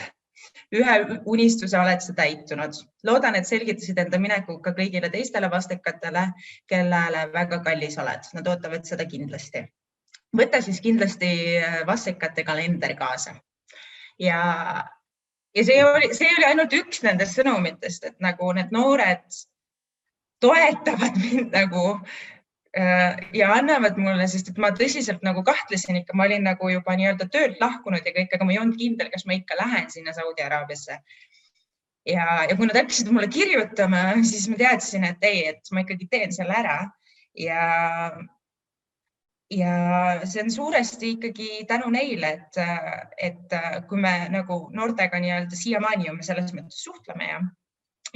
Ühe unistuse oled sa täitunud. Loodan, et selgitasid enda mineku ka kõigile teistele vastekatele, kellele väga kallis oled. Nad ootavad seda kindlasti. Võta siis kindlasti vastekate kalender kaasa. Ja see oli ainult üks nendest sõnumitest, et nagu need noored toetavad mind nagu ja annavad mulle, sest et ma tõsiselt nagu kahtlesin ikka, ma olin nagu juba nii-öelda töölt lahkunud ja kõik, aga ma ei olnud kindel, kas ma ikka lähen sinna Saudi Araabiasse. Ja kui nad hakkasid mulle kirjutama, siis ma teadsin, et ei, et ma ikkagi teen selle ära. Ja see on suuresti ikkagi tänu neile, et kui me nagu noortega nii-öelda siiamaani me selles mõttes suhtleme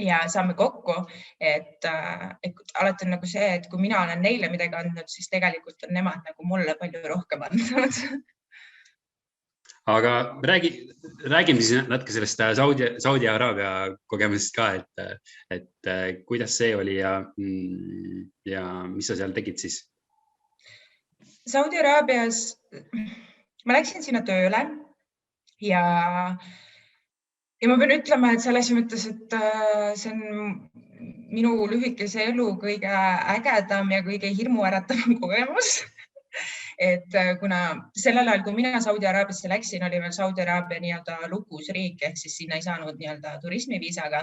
ja saame kokku, et alati on nagu see, et kui mina olen neile midagi andnud, siis tegelikult on nemad nagu mulle palju rohkem andnud.
Aga räägime siis natuke sellest Saudi Araabia kogemusest ka, et kuidas see oli ja mis sa seal tegid siis?
Saudi Araabias ma läksin sinna tööle ja ma pean ütlema, et selles mõttes, et see on minu lühikese elu kõige ägedam ja kõige hirmuäratavam kogemus. et kuna sellel ajal, kui mina Saudi Araabiasse läksin, oli veel Saudi Araabia nii-öelda lukus riik, ehk siis sinna ei saanud nii-öelda turismiviisaga.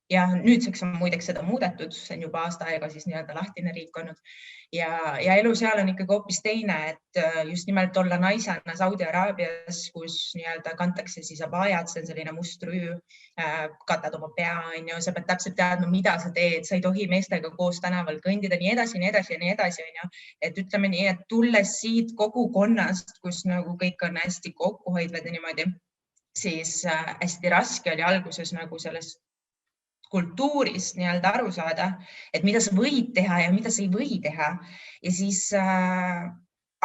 Ja nüüdseks on muideks seda muudetud, see on juba aasta aega siis nii-öelda lahtine riik olnud. Ja elu seal on ikkagi hoopis teine, et just nimelt olla naisena Saudi Araabias, kus nii-öelda kantakse siis abajad, see on selline must rüü, katad oma pea, sa pead täpselt teadma, mida sa teed, sa ei tohi meestega koos tänaval kõndida, nii edasi, nii edasi ja nii edasi. Et ütleme nii, et tulles siit kogukonnast, kus nagu kõik on hästi kokkuhoidvad ja niimoodi, siis hästi raske oli alguses nagu sellest kultuurist nii-öelda aru saada, et mida sa võid teha ja mida sa ei või teha. Ja siis,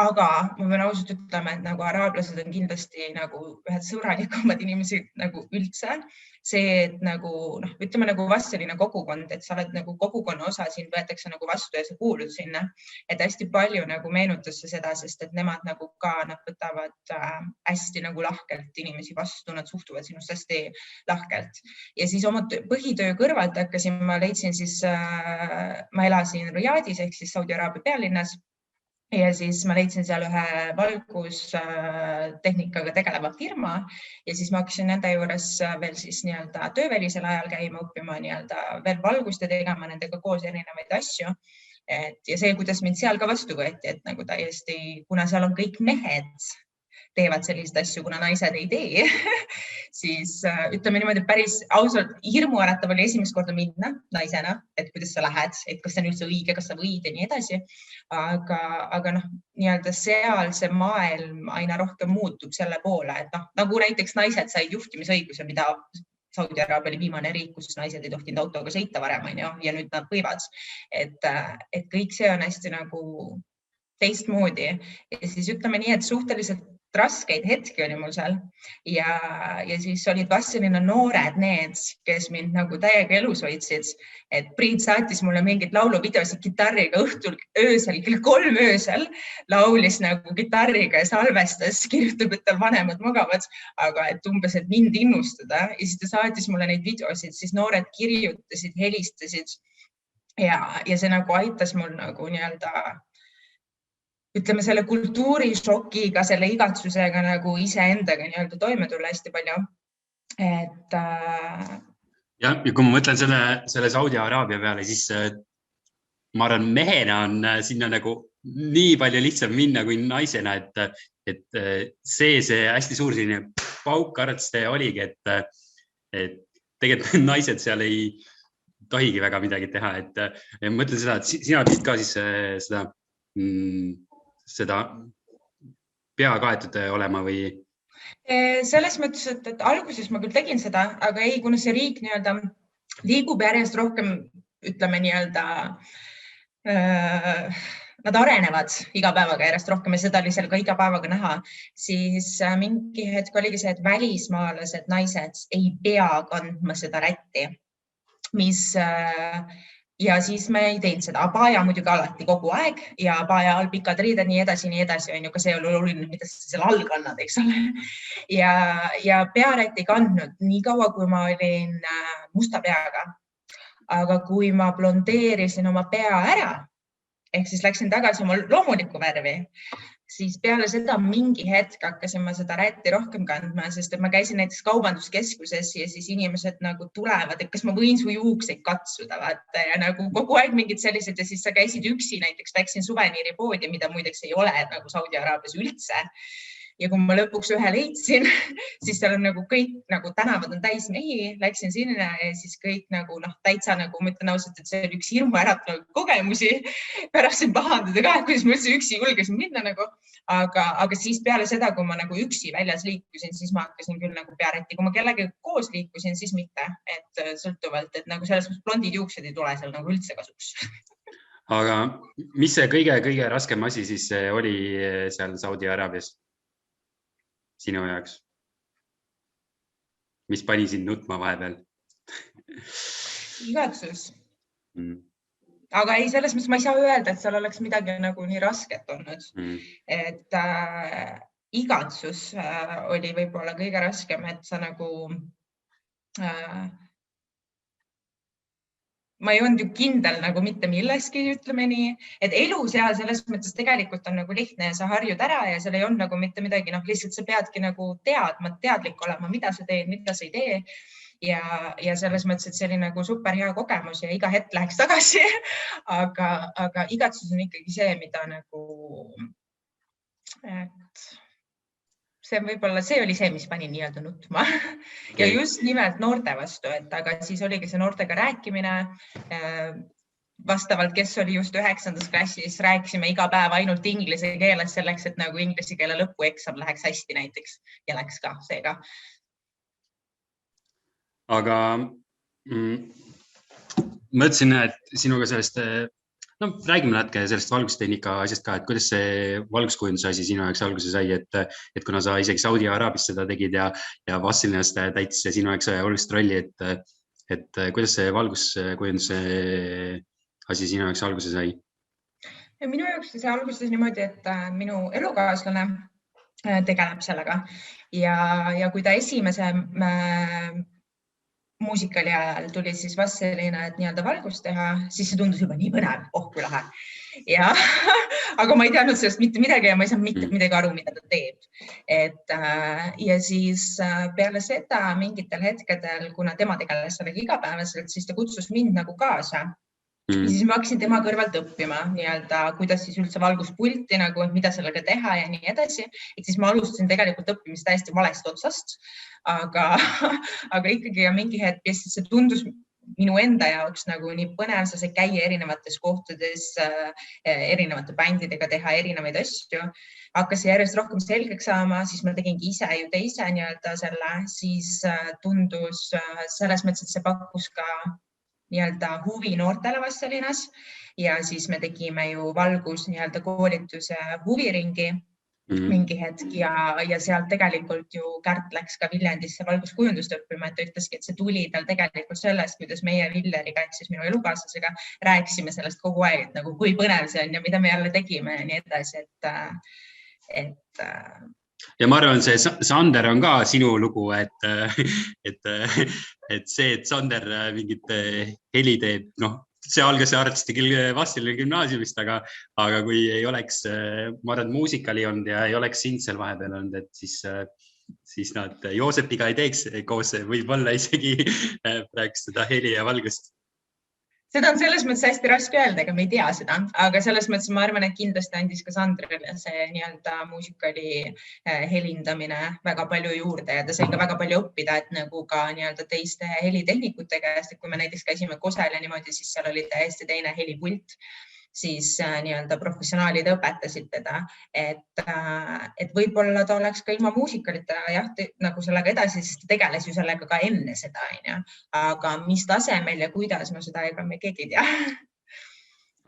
aga ma pean ausalt ütlema, et nagu araablased on kindlasti nagu ühed sõbralikumad inimesed nagu üldse. See, et nagu, ütleme nagu vast selline kogukond, et sa oled nagu kogukonna osa, sind võetakse nagu vastu ja sa kuulud sinna. Et hästi palju nagu meenutas seda, sest et nemad nagu ka, nad võtavad hästi nagu lahkelt inimesi vastu, nad suhtuvad sinust hästi lahkelt. Ja siis oma põhitöö kõrvalt ma leidsin siis, ma elasin Riyadis ehk siis Saudi Araabia pealinnas. Ja siis ma leidsin seal ühe valgustehnikaga tegeleva firma ja siis ma hakkasin nende juures veel siis nii-öelda töövälisel ajal käima õppima nii-öelda veel valgust ja tegema nendega koos erinevaid asju. Ja see, kuidas mind seal ka vastu võeti, et nagu täiesti, kuna seal on kõik mehed, teevad selliseid asju, kuna naised ei tee, siis ütleme niimoodi päris ausalt hirmuäratav oli esimest korda minna naisena, et kuidas sa lähed, et kas see on üldse õige, kas sa võid ja nii edasi. Aga nii-öelda seal see maailm aina rohkem muutub selle poole, et nagu näiteks naised said juhtimisõiguse, mida Saudi Araabia oli viimane riik, kus naised ei tohtinud autoga sõita varem, ja nüüd nad võivad. Et kõik see on hästi nagu teistmoodi ja siis ütleme nii, et suhteliselt raskeid hetki oli mul seal ja siis olid vast selline noored need, kes mind nagu täiega elus hoidsid, et Priit saatis mulle mingid lauluvideosid kitarriga õhtul öösel, kell 3 öösel, laulis nagu kitarriga ja salvestas, kirjutab, et tal vanemad magavad, aga et umbes, et mind innustada ja siis ta saatis mulle neid videosid, siis noored kirjutasid, helistasid ja see nagu aitas mul nagu nii-öelda ütleme selle kultuurishokiga, selle igatsusega nagu iseendaga nii-öelda toime tulla hästi palju.
Ja kui ma mõtlen selle Saudi Araabia peale, siis ma arvan, mehena on sinna nagu nii palju lihtsam minna kui naisena, et see hästi suur selline pauk arvatavasti oligi, et tegelikult naised seal ei tohigi väga midagi teha. Et ma mõtlen seda, et sina pidid ka siis seda pea kaetud olema või?
Selles mõttes, et alguses ma küll tegin seda, aga ei, kuna see riik nii-öelda liigub järjest rohkem, ütleme nii-öelda, nad arenevad iga päevaga järjest rohkem ja seda oli seal ka iga päevaga näha, siis mingi hetk oligi see, et välismaalased naised ei pea kandma seda rätti, ja siis me ei teinud seda. Abaja muidugi alati kogu aeg ja abaja all pikad riided, nii edasi, on ju, ka see oli oluline, mida sa seal all kannad, eks ole. Ja pearätt ei kandnud nii kaua, kui ma olin musta peaga. Aga kui ma blondeerisin oma pea ära, ehk siis läksin tagasi oma loomulikku värvi, siis peale seda mingi hetk hakkasin ma seda rätti rohkem kandma, sest ma käisin näiteks kaubanduskeskuses ja siis inimesed nagu tulevad, et kas ma võin su juukseid katsuda, vaata, ja nagu kogu aeg mingid sellised ja siis sa käisid üksi, näiteks läksin suveniiripoodi, mida muideks ei ole nagu Saudi Araabias üldse. Ja kui ma lõpuks ühe leidsin, siis seal on nagu kõik, nagu tänavad on täis mehi, läksin sinna ja siis kõik nagu täitsa nagu, ma ütlen ausalt, et see oli üks hirmuäratav kogemusi. Pärast siin pahandada ka, kuidas ma üldse üksi julgesin minna nagu, aga siis peale seda, kui ma nagu üksi väljas liikusin, siis ma hakkasin küll nagu pearätti. Kui ma kellega koos liikusin, siis mitte, et sõltuvalt, et nagu selles blondid juuksed ei tule seal nagu üldse kasuks.
Aga mis see kõige raskem asi siis oli seal Saudi Araabias? Sinu jaoks? Mis pani sind nutma vahepeal?
Igatsus. Aga ei, selles mõttes ma ei saa öelda, et seal oleks midagi nagu nii rasket olnud. Et igatsus oli võib-olla kõige raskem, et sa nagu ma ei olnud ju kindel nagu mitte milleski, ütleme nii, et elu seal selles mõttes tegelikult on nagu lihtne ja sa harjud ära ja seal ei olnud nagu mitte midagi, lihtsalt sa peadki nagu teadma, teadlik olema, mida sa teed, mida sa ei tee. Ja selles mõttes, et see oli nagu super hea kogemus ja iga hetk läheks tagasi, aga igatsus on ikkagi see, mida nagu, et see võib-olla, see oli see, mis pani nii-öelda nutma ja just nimelt noorte vastu, et aga siis oligi see noortega rääkimine. Vastavalt, kes oli just 9. klassis, rääkisime iga päev ainult inglise keeles selleks, et nagu inglise keele lõpueksam läheks hästi näiteks ja läks ka seega.
Aga mõtlesin, et sinuga sellest, räägime natuke sellest valgustehnika asjast ka, et kuidas see valguskujunduse asi sinu jaoks alguse sai, et kuna sa isegi Saudi Araabias seda tegid ja Vassilinnas täitis sinu jaoks olulist rolli, et kuidas see valguskujunduse asi sinu jaoks alguse sai?
Minu jaoks see alguses niimoodi, et minu elukaaslane tegeleb sellega ja kui ta esimese muusikali ajal tuli siis Vassilina, et nii-öelda valgust teha, siis see tundus juba nii põnev, kui lahe. Aga ma ei teadnud sellest mitte midagi ja ma ei saanud mitte midagi aru, mida ta teeb. Ja siis peale seda mingitel hetkedel, kuna tema tegeles sellega igapäevaselt, siis ta kutsus mind nagu kaasa. Ja siis ma hakkasin tema kõrvalt õppima, kuidas siis üldse valguspulti, mida sellega teha ja nii edasi. Et siis ma alustasin tegelikult õppimist täiesti valest otsast, aga ikkagi mingi hetk see tundus minu enda jaoks nagu nii põnev, sa sai käia erinevates kohtades, erinevate bändidega teha erinevaid asju. Hakkas järjest rohkem selgeks saama, siis ma tegingi ise nii-öelda selle, siis tundus selles mõttes, et see pakkus ka nii-öelda huvi noortele Vassilinnas ja siis me tegime ju valgus nii-öelda koolituse huviringi mingi hetk ja sealt tegelikult ju Kärt läks ka Viljandisse valguskujundust õppima, et ta ütleski, et see tuli tal tegelikult sellest, kuidas meie Villeriga ehk siis minu elukaaslasega rääkisime sellest kogu aeg, et nagu kui põnev see on ja mida me jälle tegime ja nii edasi,
Ja ma arvan, see Sander on ka sinu lugu, et see, et Sander mingit heli teeb, see algas arvasti küll Vassilina gümnaasiumist, aga kui ei oleks, ma arvan, muusikali olnud ja ei oleks sind seal vahepeal olnud, et siis nad Joosepiga ei teeks koos võib-olla isegi praegu seda heli ja valgust.
Seda on selles mõttes hästi raske öelda, ega me ei tea seda, aga selles mõttes ma arvan, et kindlasti andis ka Sandrile see nii-öelda muusikali helindamine väga palju juurde ja ta sai ka väga palju õppida, et nagu ka nii-öelda teiste helitehnikute käest, et kui me näiteks käisime Kosel ja niimoodi, siis seal oli täiesti teine helipult, siis nii-öelda professionaalid õpetasid teda, et võib-olla ta oleks ka ilma muusikalita nagu sellega edasi, sest ta tegeles ju sellega ka enne seda, aga mis tasemel ja kuidas, seda ega me keegi ei tea.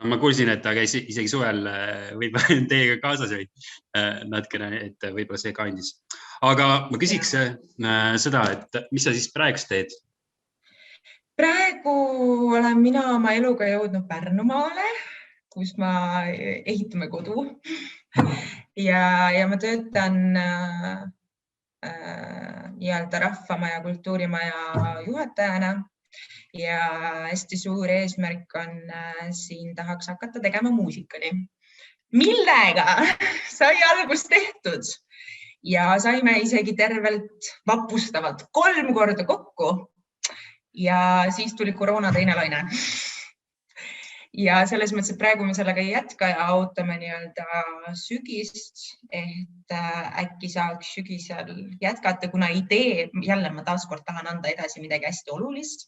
Ma kuulsin, et ta käis isegi suvel võib-olla teiega kaasas natukene, et võib-olla see ka andis. Aga ma küsiks seda, et mis sa siis praegu teed?
Praegu olen mina oma eluga jõudnud Pärnumaale, kus ma ehitame kodu ja ma töötan nii-öelda Rahvamaja kultuurimaja juhatajana ja hästi suur eesmärk on siin tahaks hakata tegema muusikali, millega sai algust tehtud ja saime isegi tervelt vapustavalt 3 korda kokku ja siis tuli koroona teine laine. Ja selles mõttes, et praegu me sellega ei jätka ja ootame nii-öelda sügist, et äkki saaks sügisel jätkata, kuna idee, jälle ma taaskord tahan anda edasi midagi hästi olulist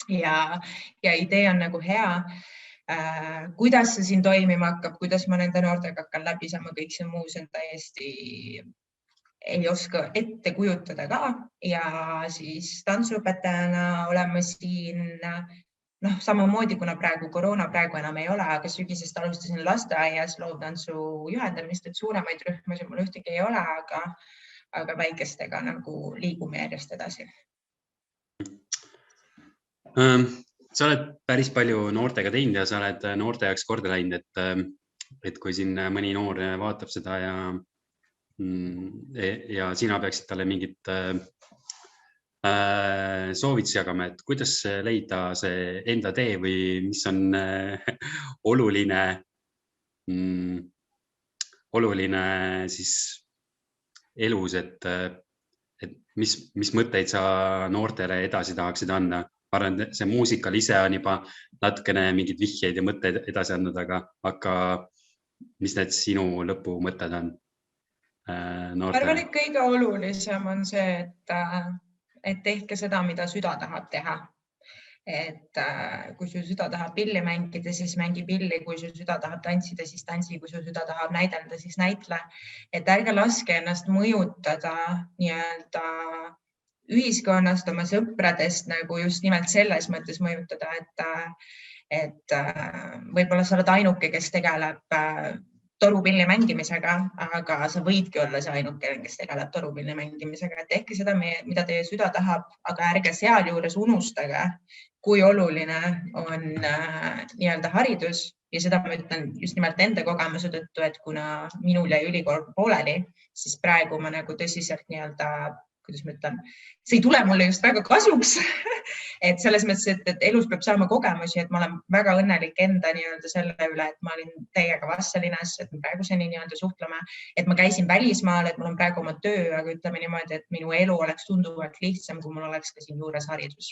ja idee on nagu hea. Kuidas see siin toimima hakkab, kuidas ma nende noortega hakkan läbi saama, kõik see muu, see on täiesti ei oska ette kujutada ka ja siis tantsuõpetajana oleme siin samamoodi, kuna praegu koroona praegu enam ei ole, aga sügisest alustasin lasteaias loovtantsu juhendamist, et suuremaid rühmasid mul ühtegi ei ole, aga väikestega nagu liigume järjest edasi.
Sa oled päris palju noortega teinud ja sa oled noorte jaoks korda läinud, et kui siin mõni noor vaatab seda ja sina peaksid talle mingit soovitusi jagama, et kuidas leida see enda tee või mis on oluline siis elus, et mis mõtteid sa noortele edasi tahaksid anda. Ma arvan, et see muusikal ise on juba natukene mingid vihjeid ja mõtteid edasi andnud, aga mis need sinu lõpumõtted on
Ma arvan, et kõige olulisem on see, et tehke seda, mida süda tahab teha. Et kui su süda tahab pilli mängida, siis mängi pilli, kui su süda tahab tantsida, siis tantsi, kui su süda tahab näidelda, siis näitle. Et ärge laske ennast mõjutada nii-öelda ühiskonnast, oma sõpradest nagu just nimelt selles mõttes mõjutada, et võib-olla sa oled ainuke, kes tegeleb torupilli mängimisega, aga sa võidki olla see ainuke, kes tegeleb torupilli mängimisega. Et tehke seda, mida teie süda tahab, aga ärge sealjuures unustage, kui oluline on nii-öelda haridus ja seda ma ütlen just nimelt enda kogemuse tõttu, et kuna minul jäi ülikool pooleli, siis praegu ma nagu tõsiselt nii-öelda, kuidas ma ütlen, see ei tule mulle just väga kasuks. Et selles mõttes, et elus peab saama kogemusi, et ma olen väga õnnelik enda nii-öelda selle üle, et ma olin teiega Vastselinas, et me praeguseni nii-öelda suhtleme, et ma käisin välismaal, et mul on praegu oma töö, aga ütleme niimoodi, et minu elu oleks tunduvalt lihtsam, kui mul oleks ka siin juures haridus.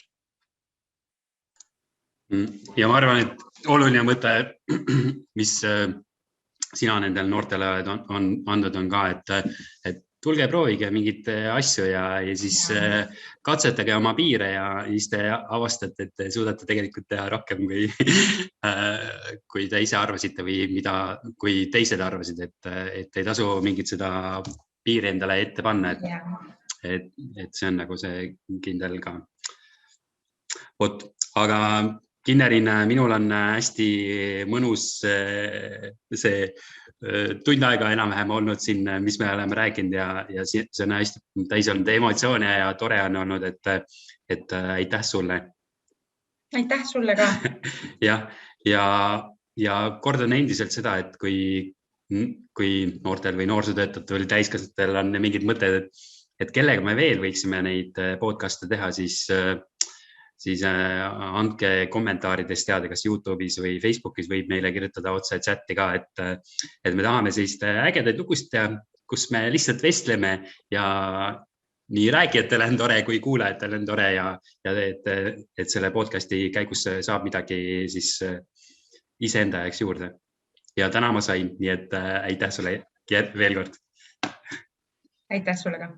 Ja ma arvan, et oluline mõte, mis sina nendel noortele on andnud, on ka, et tulge proovige mingit asju ja siis katsetage oma piire ja siis te avastate, et te suudate tegelikult teha rohkem, kui te ise arvasite või kui teised arvasid, et ei tasu mingit seda piiri endale ette panna, et see on nagu see kindel ka. Aga Kinnerin, minul on hästi mõnus see tund aega enam-vähem olnud siin, mis me oleme rääkinud ja see on hästi täis olnud emotsioone ja tore on olnud, et aitäh sulle.
Aitäh sulle ka.
Ja kordan endiselt seda, et kui noortel või noorsootöötajatel või täiskasvanutel on mingid mõtted, et kellega me veel võiksime neid podcast'e teha, siis andke kommentaarides teada, kas YouTube'is või Facebookis võib meile kirjutada otse chati ka, et me tahame sellist ägedaid lugusid teha, kus me lihtsalt vestleme ja nii rääkijatele on tore, kui kuulajatele on tore ja et selle podcasti käigus saab midagi siis iseenda jaoks juurde. Ja täna ma sain, nii et aitäh sulle veel kord.
Aitäh sulle ka.